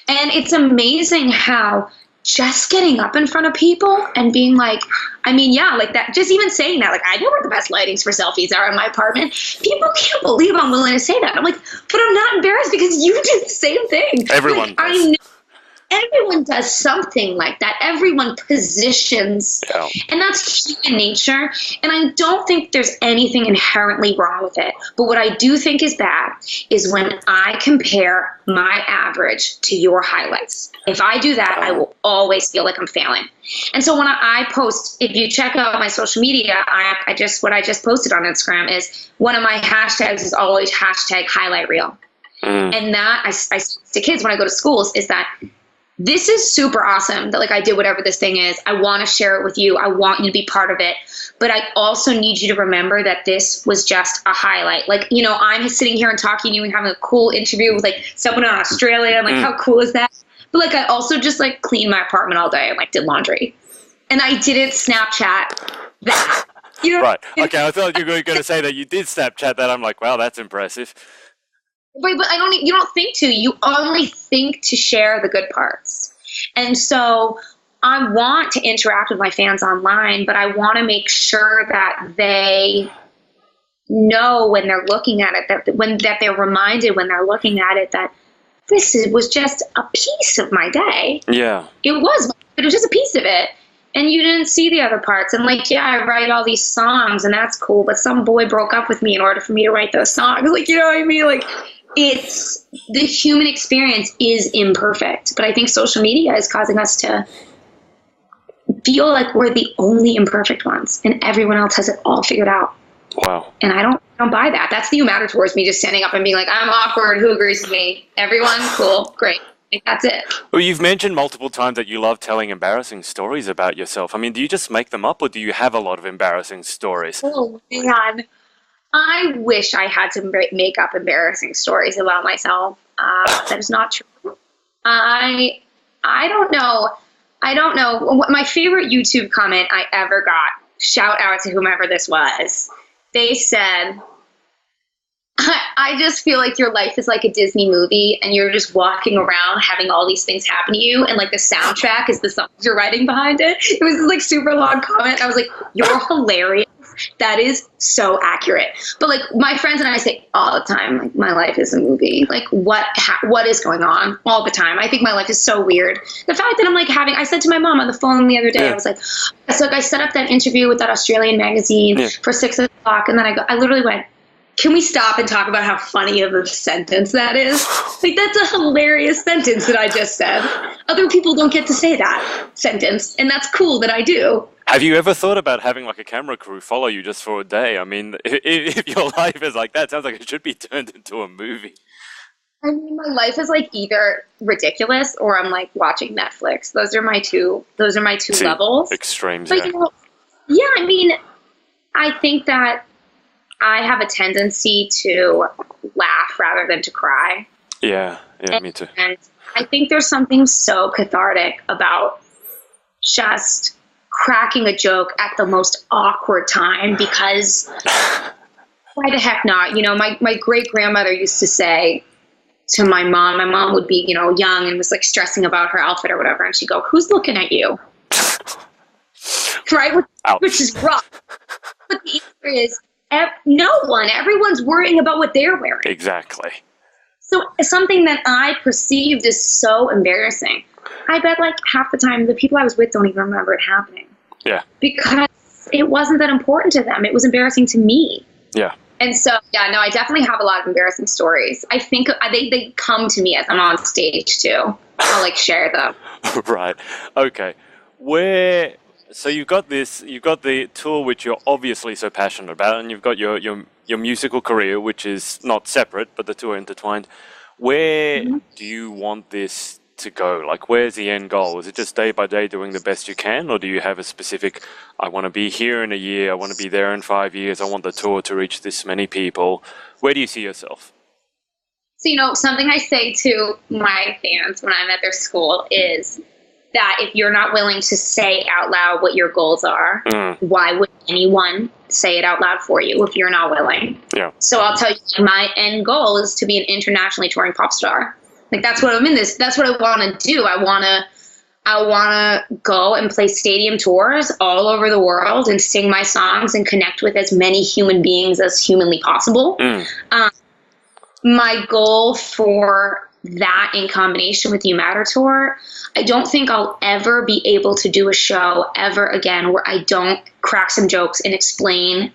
S2: And it's amazing how just getting up in front of people and being like, I mean, yeah, like that, just even saying that, like, I know where the best lightings for selfies are in my apartment. People can't believe I'm willing to say that. I'm like, but I'm not embarrassed because you did the same thing.
S1: Everyone
S2: like, I know everyone does something like that. Everyone positions, and that's human nature. And I don't think there's anything inherently wrong with it. But what I do think is bad is when I compare my average to your highlights. If I do that, I will always feel like I'm failing. And so when I post, if you check out my social media, what I just posted on Instagram is one of my hashtags is always hashtag highlight reel. And that I say to kids when I go to schools is that this is super awesome that like I did whatever this thing is. I want to share it with you. I want you to be part of it. But I also need you to remember that this was just a highlight. Like, you know, I'm sitting here and talking to you and having a cool interview with like someone in Australia. And like, how cool is that? But like, I also just like cleaned my apartment all day and like did laundry. And I didn't Snapchat that. You know? Right.
S1: Okay. I thought you were going to say that you did Snapchat that. I'm like, wow, that's impressive.
S2: But you don't think to. You only think to share the good parts. And so I want to interact with my fans online, but I want to make sure that they know when they're looking at it, that they're reminded when they're looking at it that was just a piece of my day.
S1: Yeah.
S2: It was just a piece of it. And you didn't see the other parts. And like, yeah, I write all these songs and that's cool, but some boy broke up with me in order for me to write those songs. Like, you know what I mean? Like, it's the human experience is imperfect, but I think social media is causing us to feel like we're the only imperfect ones and everyone else has it all figured out.
S1: Wow.
S2: And I don't buy that. That's the you matter towards me just standing up and being like, I'm awkward. Who agrees with me? Everyone? Cool. Great. Like, that's it.
S1: Well, you've mentioned multiple times that you love telling embarrassing stories about yourself. I mean, do you just make them up or do you have a lot of embarrassing stories?
S2: Oh, man. I wish I had to make up embarrassing stories about myself. That is not true. I don't know. My favorite YouTube comment I ever got, shout out to whomever this was, they said, I just feel like your life is like a Disney movie and you're just walking around having all these things happen to you and like the soundtrack is the songs you're writing behind it. It was like super long comment. I was like, you're hilarious. That is so accurate. But like my friends and I say all the time, like my life is a movie. Like what is going on all the time? I think my life is so weird. The fact that I'm like I said to my mom on the phone the other day, I was like, I set up that interview with that Australian magazine for 6 o'clock. And then I literally went, can we stop and talk about how funny of a sentence that is? Like, that's a hilarious sentence that I just said. Other people don't get to say that sentence, and that's cool that I do.
S1: Have you ever thought about having like a camera crew follow you just for a day? I mean, if your life is like that, it sounds like it should be turned into a movie.
S2: I mean, my life is like either ridiculous or I'm like watching Netflix. Those are my two levels.
S1: Extremes,
S2: but, you know, I mean, I think that I have a tendency to laugh rather than to cry.
S1: Yeah, me too.
S2: And I think there's something so cathartic about just cracking a joke at the most awkward time because why the heck not? You know, my great-grandmother used to say to my mom would be, you know, young and was like stressing about her outfit or whatever, and she'd go, who's looking at you? Right? Which is rough. But the answer is, no one. Everyone's worrying about what they're wearing.
S1: Exactly.
S2: So something that I perceived as so embarrassing, I bet like half the time the people I was with don't even remember it happening.
S1: Yeah.
S2: Because it wasn't that important to them. It was embarrassing to me.
S1: Yeah.
S2: And so, I definitely have a lot of embarrassing stories. I think they come to me as I'm on stage too. I'll like share them.
S1: Right. Okay. So you've got the tour which you're obviously so passionate about, and you've got your musical career, which is not separate, but the two are intertwined. Where do you want this to go? Like, where's the end goal? Is it just day by day doing the best you can, or do you have a specific, I want to be here in a year, I want to be there in 5 years, I want the tour to reach this many people? Where do you see yourself?
S2: So, something I say to my fans when I'm at their school is, that if you're not willing to say out loud what your goals are, why would anyone say it out loud for you if you're not willing?
S1: Yeah.
S2: So I'll tell you, my end goal is to be an internationally touring pop star. Like, that's what that's what I want to do. I want to go and play stadium tours all over the world and sing my songs and connect with as many human beings as humanly possible. My goal for that, in combination with You Matter Tour, I don't think I'll ever be able to do a show ever again where I don't crack some jokes and explain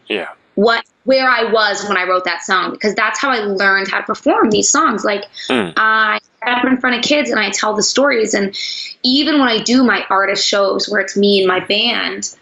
S2: where I was when I wrote that song, because that's how I learned how to perform these songs. Like, I get up in front of kids and I tell the stories, and even when I do my artist shows where it's me and my band,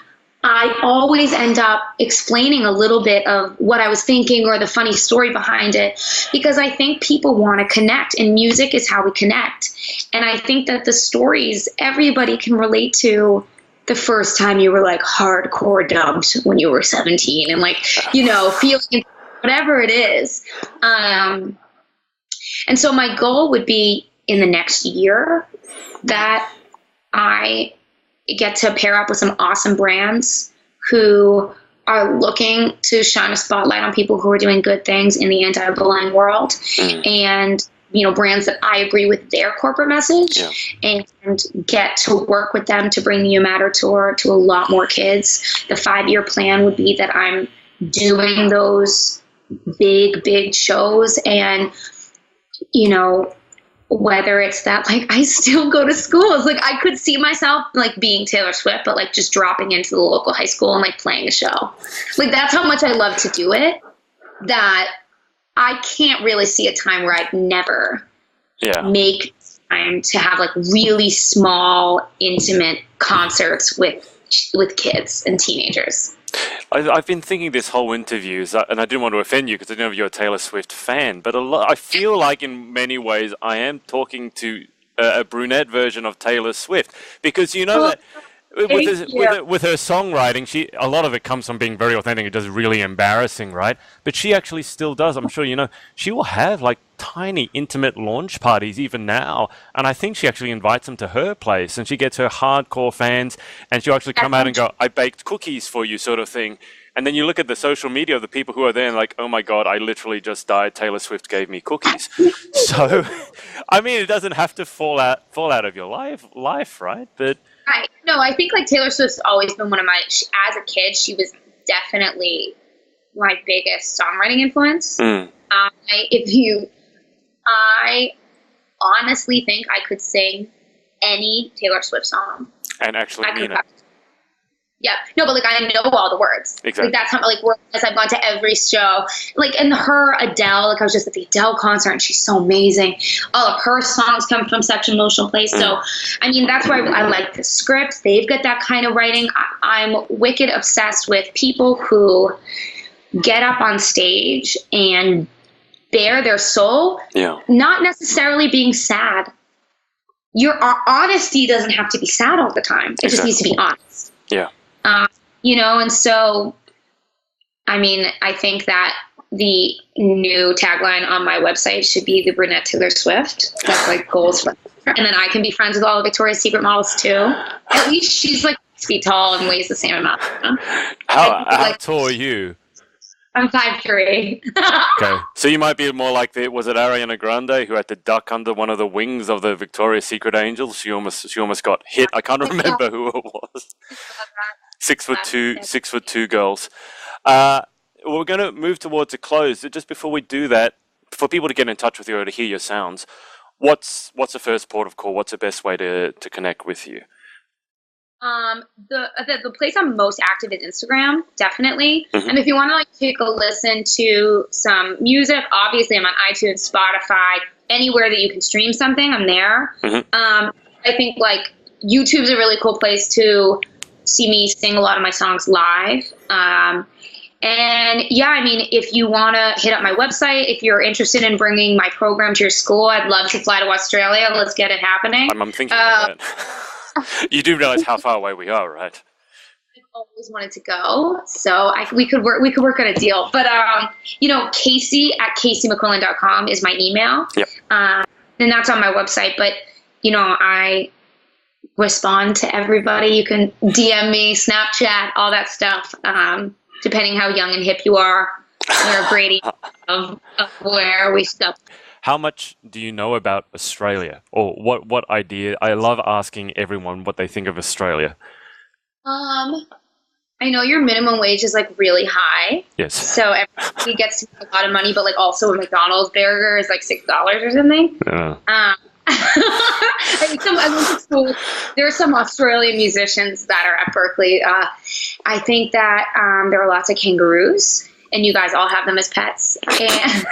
S2: I always end up explaining a little bit of what I was thinking or the funny story behind it, because I think people want to connect, and music is how we connect. And I think that the stories everybody can relate to, the first time you were like hardcore dubbed when you were 17 and like, feeling whatever it is. And so my goal would be in the next year that I get to pair up with some awesome brands who are looking to shine a spotlight on people who are doing good things in the anti-bullying world, and brands that I agree with their corporate message, and get to work with them to bring the You Matter Tour to a lot more kids. The 5-year plan would be that I'm doing those big shows, and whether it's that, like, I still go to schools. Like, I could see myself, like, being Taylor Swift, but, like, just dropping into the local high school and, like, playing a show. Like, that's how much I love to do it, that I can't really see a time where I'd never make time to have, like, really small, intimate concerts with kids and teenagers.
S1: I've been thinking this whole interview, and I didn't want to offend you because I know you're a Taylor Swift fan, but I feel like in many ways I am talking to a brunette version of Taylor Swift, because that with her songwriting, a lot of it comes from being very authentic. It does really embarrassing, right? But she actually still does. I'm sure she will have like tiny intimate launch parties even now, and I think she actually invites them to her place, and she gets her hardcore fans, and she'll actually come out and go, "I baked cookies for you," sort of thing. And then you look at the social media of the people who are there and like, "Oh my God, I literally just died. Taylor Swift gave me cookies." So, I mean, it doesn't have to fall out of your life, right? But
S2: right. No, I think like Taylor Swift's always been one of as a kid, she was definitely my biggest songwriting influence. I honestly think I could sing any Taylor Swift song.
S1: And actually mean it.
S2: Yeah. No, but like, I know all the words.
S1: Exactly.
S2: Like, that's how, like, as I've gone to every show, like, and her Adele, like, I was just at the Adele concert and she's so amazing. All of her songs come from such an emotional place. So, I mean, that's why I like the script. They've got that kind of writing. I'm wicked obsessed with people who get up on stage and bare their soul, not necessarily being sad. Your honesty doesn't have to be sad all the time. It just needs to be honest.
S1: Yeah.
S2: And so, I mean, I think that the new tagline on my website should be the brunette Taylor Swift. That's like goals for her. And then I can be friends with all of Victoria's Secret models too. At least she's like 6 feet tall and weighs the same amount.
S1: How tall are you?
S2: I'm 5'3".
S1: Okay, so you might be more like was it Ariana Grande who had to duck under one of the wings of the Victoria's Secret Angels? She almost got hit. I can't remember who it was. 6'2" girls. We're going to move towards a close. Just before we do that, for people to get in touch with you or to hear your sounds, what's the first port of call? What's the best way to connect with you?
S2: The place I'm most active is Instagram, definitely. And if you want to like take a listen to some music, obviously I'm on iTunes, Spotify, anywhere that you can stream something, I'm there. I think like YouTube's a really cool place to see me sing a lot of my songs live. And yeah, I mean, if you want to hit up my website, if you're interested in bringing my program to your school, I'd love to fly to Australia. Let's get it happening.
S1: I'm thinking about that. You do realize how far away we are, right?
S2: I've always wanted to go, so we could work on a deal. But Casey at CaseyMcQuillen.com is my email.
S1: Yep.
S2: And that's on my website. But I respond to everybody. You can DM me, Snapchat, all that stuff. Depending how young and hip you are, we're a gradient of where we step.
S1: How much do you know about Australia? Or what idea? I love asking everyone what they think of Australia.
S2: I know your minimum wage is like really high.
S1: Yes.
S2: So everybody gets to make a lot of money, but like also a McDonald's burger is like $6 or something. I went to school. There are some Australian musicians that are at Berkeley. I think that there are lots of kangaroos, and you guys all have them as pets. And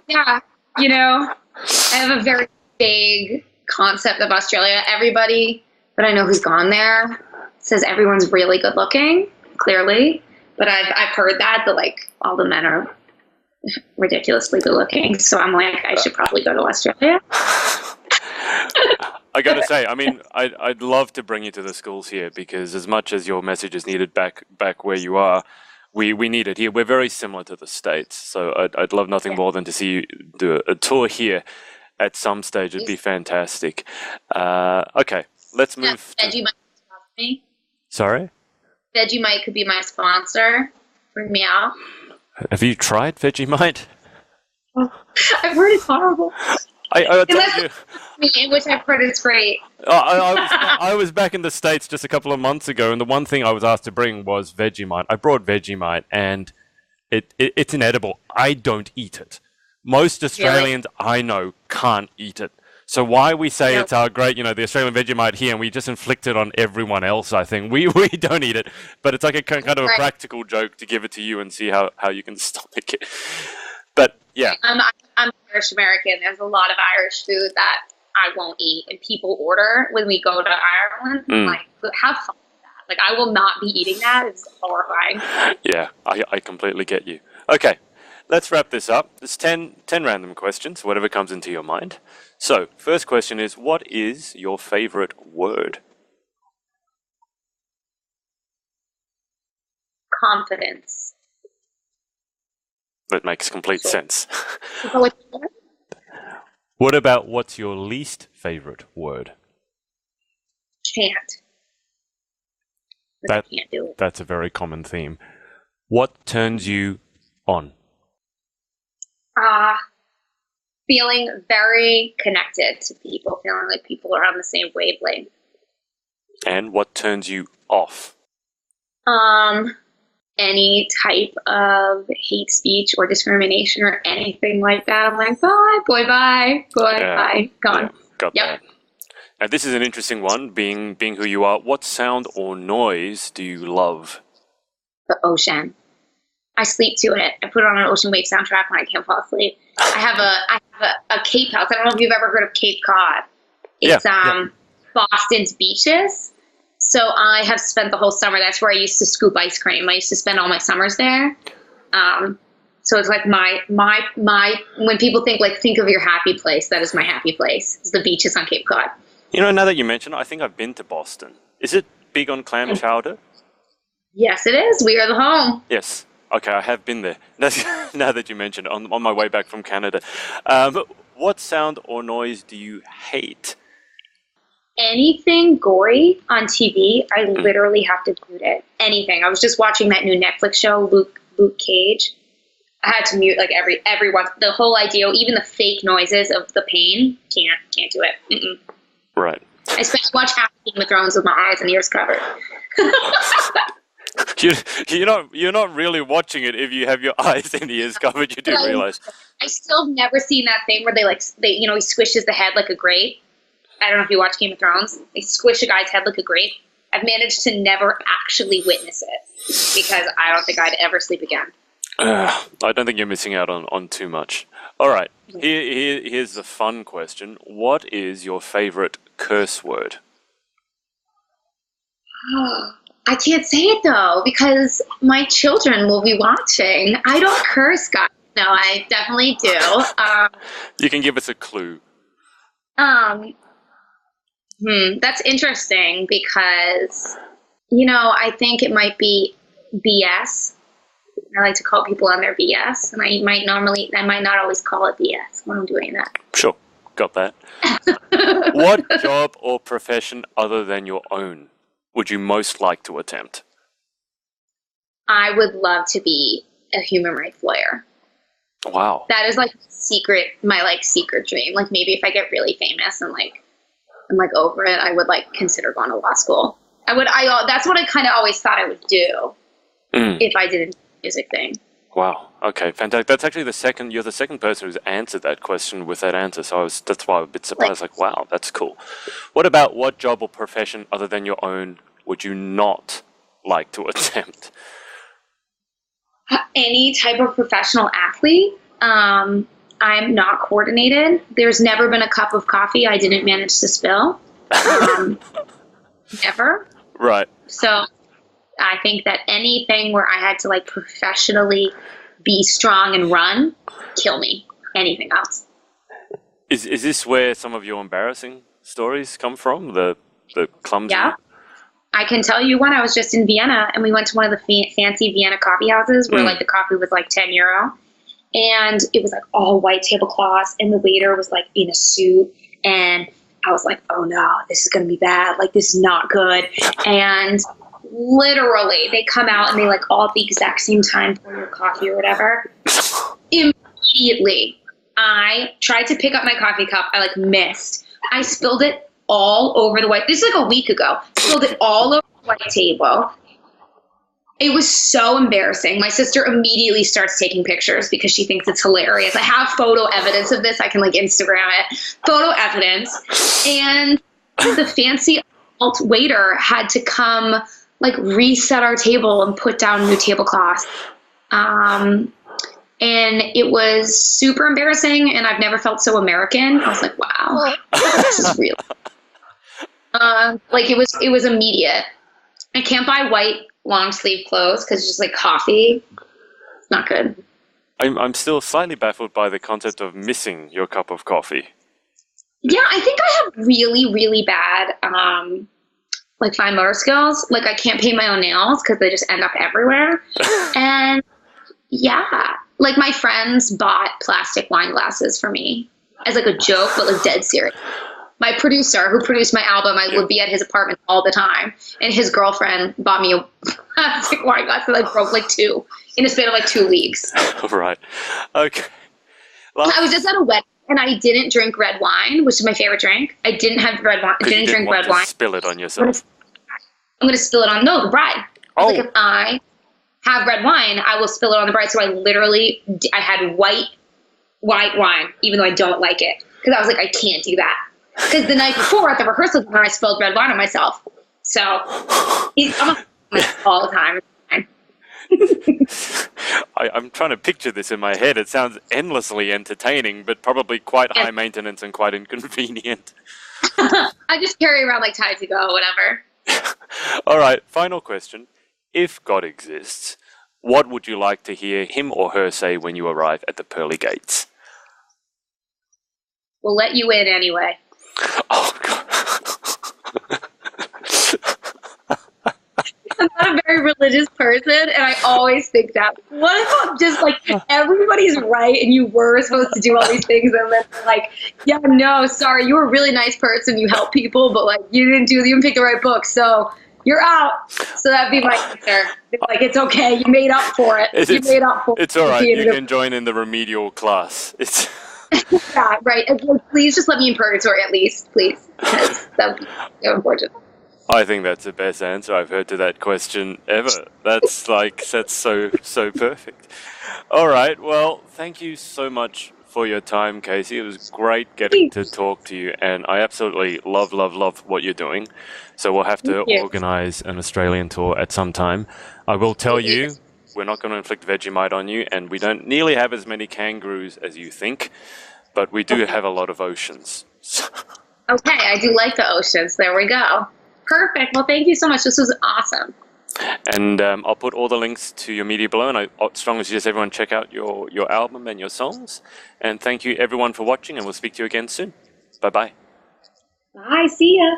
S2: yeah, you know, I have a very vague concept of Australia. Everybody that I know who's gone there says everyone's really good looking, clearly. But I've heard that like all the men are ridiculously good looking, so I'm like, I should probably go to Australia.
S1: I gotta say, I mean, I'd love to bring you to the schools here, because as much as your message is needed back where you are, we need it here. We're very similar to the States, so I'd love nothing more than to see you do a tour here at some stage. It'd be fantastic. Okay, let's move.
S2: Vegemite sponsor me.
S1: Sorry?
S2: Vegemite could be my sponsor. Bring me out.
S1: Have you tried Vegemite?
S2: Oh, I've heard it's horrible.
S1: I told you.
S2: Which I've heard is great.
S1: I was back in the States just a couple of months ago, and the one thing I was asked to bring was Vegemite. I brought Vegemite, and it's inedible. I don't eat it. Most Australians I know can't eat it. So why we say it's our great, the Australian Vegemite here, and we just inflict it on everyone else, I think. We don't eat it, but it's like a kind of a practical joke to give it to you and see how you can stomach it. But, yeah.
S2: I'm Irish American. There's a lot of Irish food that I won't eat, and people order when we go to Ireland. I'm like, have fun with that. Like, I will not be eating that. It's horrifying.
S1: Yeah, I completely get you. Okay, let's wrap this up. There's 10 random questions, whatever comes into your mind. So, first question is, what is your favorite word?
S2: Confidence.
S1: That makes complete sense. What about what's your least favorite word?
S2: Can't. I can't do it.
S1: That's a very common theme. What turns you on?
S2: Feeling very connected to people, feeling like people are on the same wavelength.
S1: And what turns you off?
S2: Any type of hate speech or discrimination or anything like that. I'm like, bye, gone.
S1: Yeah, got that. Now, this is an interesting one, being who you are. What sound or noise do you love?
S2: The ocean. I sleep to it. I put it on an ocean wave soundtrack when I can't fall asleep. I have a Cape House. I don't know if you've ever heard of Cape Cod. It's Boston's beaches. So I have spent the whole summer. That's where I used to scoop ice cream. I used to spend all my summers there. So it's like my when people think of your happy place, that is my happy place. It's the beaches on Cape Cod.
S1: Now that you mention it, I think I've been to Boston. Is it big on clam chowder?
S2: Yes, it is. We are the home.
S1: Yes. Okay, I have been there. Now that you mention it, on my way back from Canada. What sound or noise do you hate?
S2: Anything gory on TV, I literally have to mute it. Anything. I was just watching that new Netflix show, Luke Cage. I had to mute like everyone. The whole idea, even the fake noises of the pain, can't do it. Mm-mm.
S1: Right.
S2: I watch half Game of Thrones with my eyes and ears covered.
S1: You're not really watching it if you have your eyes and ears covered. You do realize.
S2: I still have never seen that thing where he squishes the head like a grape. I don't know if you watch Game of Thrones. They squish a guy's head like a grape. I've managed to never actually witness it because I don't think I'd ever sleep again.
S1: I don't think you're missing out on too much. All right, here's the fun question. What is your favorite curse word?
S2: I can't say it, though, because my children will be watching. I don't curse, guys. No, I definitely do.
S1: You can give us a clue.
S2: That's interesting because, I think it might be BS. I like to call people on their BS, and I might not always call it BS when I'm doing that.
S1: Sure. got that. What job or profession other than your own would you most like to attempt?
S2: I would love to be a human rights lawyer.
S1: Wow.
S2: That is like my secret dream. Like maybe if I get really famous and like I'm like over it, I would like consider going to law school. That's what I kind of always thought I would do if I did a music thing.
S1: Wow. Okay. Fantastic. That's actually you're the second person who's answered that question with that answer. So that's why I'm a bit surprised. Like, wow, that's cool. What job or profession other than your own would you not like to attempt?
S2: Any type of professional athlete. I'm not coordinated. There's never been a cup of coffee I didn't manage to spill. Never.
S1: Right.
S2: So I think that anything where I had to like professionally be strong and run, kill me. Anything else.
S1: Is this where some of your embarrassing stories come from? The clumsy?
S2: Yeah. I can tell you one. I was just in Vienna and we went to one of the fancy Vienna coffee houses where like the coffee was like €10. And it was like all white tablecloths and the waiter was like in a suit. And I was like, oh no, this is going to be bad. Like this is not good. And literally they come out and they like all at the exact same time pour your coffee or whatever. Immediately I tried to pick up my coffee cup. I like missed. I spilled it all over the white. This is like a week ago. Spilled it all over the white table. It was so embarrassing. My sister immediately starts taking pictures because she thinks it's hilarious. I have photo evidence of this. I can like Instagram it. Photo evidence. And the fancy alt waiter had to come like reset our table and put down new tablecloths. And it was super embarrassing and I've never felt so American. I was like, wow, this is real. Like it was immediate. I can't buy white long sleeve clothes because it's just like coffee. It's not good.
S1: I'm still slightly baffled by the concept of missing your cup of coffee.
S2: Yeah, I think I have really, really bad like fine motor skills. Like I can't paint my own nails because they just end up everywhere. And yeah, like my friends bought plastic wine glasses for me as like a joke, but like dead serious. My producer, who produced my album, I would be at his apartment all the time, and his girlfriend bought me a plastic wine glass that I broke like 2 in a span of like 2 weeks.
S1: Right. Okay. Well,
S2: I was just at a wedding, and I didn't drink red wine, which is my favorite drink. I didn't have red wine. I didn't drink red wine.
S1: Spill it on yourself.
S2: I'm going to spill it on the bride.
S1: Oh.
S2: Like if I have red wine, I will spill it on the bride. So I had white wine, even though I don't like it, because I was like, I can't do that. Because the night before at the rehearsal, I spilled red wine on myself. So I'm all the time.
S1: I'm trying to picture this in my head. It sounds endlessly entertaining, but probably quite high maintenance and quite inconvenient.
S2: I just carry around like Tide to Go, whatever.
S1: All right, final question. If God exists, what would you like to hear him or her say when you arrive at the pearly gates?
S2: We'll let you in anyway.
S1: Oh, God.
S2: I'm not a very religious person, and I always think that. What if I'm just like, everybody's right, and you were supposed to do all these things, and then like, yeah, no, sorry, you were a really nice person, you help people, but like, you didn't pick the right book, so you're out. So that'd be my answer. Like, it's okay, you made up for it. Made up for it.
S1: It's all right, you can join in the remedial class. It's...
S2: Yeah, right. Please just let me in purgatory at least, please, because that would be so important.
S1: I think that's the best answer I've heard to that question ever. That's so perfect. All right, well, thank you so much for your time, Casey. It was great getting to talk to you, and I absolutely love what you're doing. So we'll have to organize an Australian tour at some time. I will tell you, we're not going to inflict Vegemite on you, and we don't nearly have as many kangaroos as you think, but we do have a lot of oceans.
S2: Okay, I do like the oceans. There we go. Perfect. Well, thank you so much. This was awesome.
S1: And I'll put all the links to your media below, and I strongly suggest everyone check out your album and your songs. And thank you, everyone, for watching, and we'll speak to you again soon. Bye-bye.
S2: Bye. See ya.